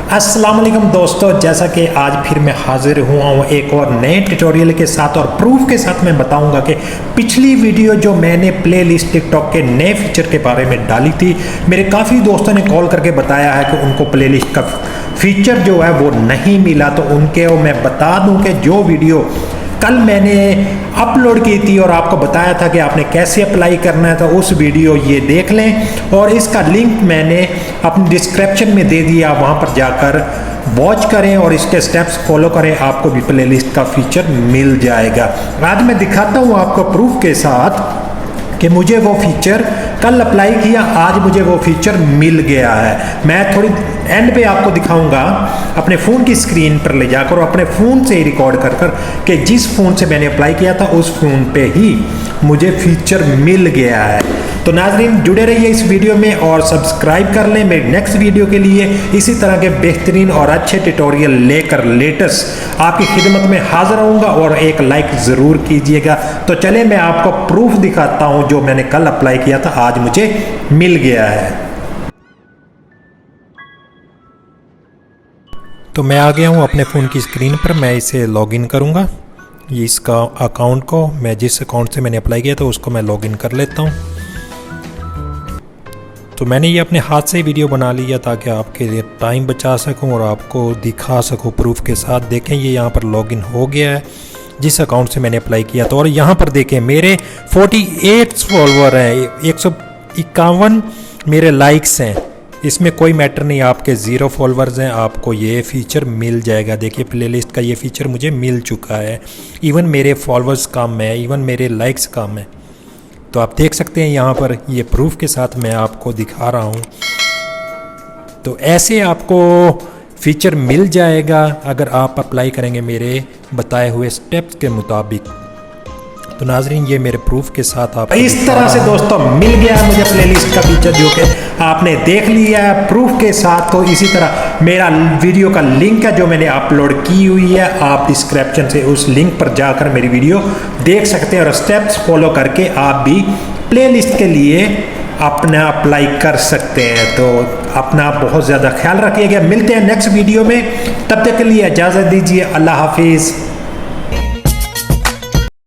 अस्सलाम वालेकुम दोस्तों, जैसा कि आज फिर मैं हाजिर हुआ हूँ एक और नए ट्यूटोरियल के साथ और प्रूफ के साथ। मैं बताऊंगा कि पिछली वीडियो जो मैंने प्लेलिस्ट टिकटॉक के नए फीचर के बारे में डाली थी, मेरे काफ़ी दोस्तों ने कॉल करके बताया है कि उनको प्लेलिस्ट का फीचर जो है वो नहीं मिला। तो उनके मैं बता दूं कि जो वीडियो कल मैंने अपलोड की थी और आपको बताया था कि आपने कैसे अप्लाई करना है, तो उस वीडियो ये देख लें और इसका लिंक मैंने अपनी डिस्क्रिप्शन में दे दिया। वहाँ पर जाकर वॉच करें और इसके स्टेप्स फॉलो करें, आपको भी प्लेलिस्ट का फीचर मिल जाएगा। आज मैं दिखाता हूँ आपको प्रूफ के साथ कि मुझे वो फीचर कल अप्लाई किया, आज मुझे वो फीचर मिल गया है। मैं थोड़ी एंड पे आपको दिखाऊंगा अपने फ़ोन की स्क्रीन पर ले जाकर और अपने फ़ोन से ही रिकॉर्ड कर कि जिस फ़ोन से मैंने अप्लाई किया था उस फ़ोन पे ही मुझे फीचर मिल गया है। तो नाज़रीन जुड़े रहिए इस वीडियो में और सब्सक्राइब कर लें मेरी नेक्स्ट वीडियो के लिए। इसी तरह के बेहतरीन और अच्छे ट्यूटोरियल लेकर लेटेस्ट आपकी खिदमत में हाजिर रहूँगा और एक लाइक ज़रूर कीजिएगा। तो चले मैं आपको प्रूफ दिखाता हूँ जो मैंने कल अप्लाई किया था, आज मुझे मिल गया है। तो मैं आ गया हूँ अपने फ़ोन की स्क्रीन पर। मैं इसे लॉगिन करूँगा, ये इसका अकाउंट को मैं जिस अकाउंट से मैंने अप्लाई किया था उसको मैं लॉगिन कर लेता हूँ। तो मैंने ये अपने हाथ से ही वीडियो बना लिया ताकि आपके लिए टाइम बचा सकूं और आपको दिखा सकूं प्रूफ के साथ। देखें ये यहाँ पर लॉगिन हो गया है जिस अकाउंट से मैंने अप्लाई किया था। और यहाँ पर देखें मेरे 48 फॉलोअर हैं, 151 मेरे लाइक्स हैं। इसमें कोई मैटर नहीं, आपके 0 फॉलोअर्स हैं, आपको ये फ़ीचर मिल जाएगा। देखिए प्लेलिस्ट का ये फ़ीचर मुझे मिल चुका है। इवन मेरे फॉलोअर्स कम है, इवन मेरे लाइक्स कम है। तो आप देख सकते हैं यहाँ पर ये प्रूफ के साथ मैं आपको दिखा रहा हूँ। तो ऐसे आपको फीचर मिल जाएगा अगर आप अप्लाई करेंगे मेरे बताए हुए स्टेप्स के मुताबिक। तो नाजरीन ये मेरे प्रूफ के साथ आप इस तरह से दोस्तों मिल गया मुझे प्लेलिस्ट का फीचर जो कि आपने देख लिया है प्रूफ के साथ। तो इसी तरह मेरा वीडियो का लिंक है जो मैंने अपलोड की हुई है, आप डिस्क्रिप्शन से उस लिंक पर जाकर मेरी वीडियो देख सकते हैं और स्टेप्स फॉलो करके आप भी प्लेलिस्ट के लिए अपना अप्लाई कर सकते हैं। तो अपना बहुत ज़्यादा ख्याल रखिएगा। मिलते हैं नेक्स्ट वीडियो में, तब तक के लिए इजाज़त दीजिए। अल्लाह हाफिज़।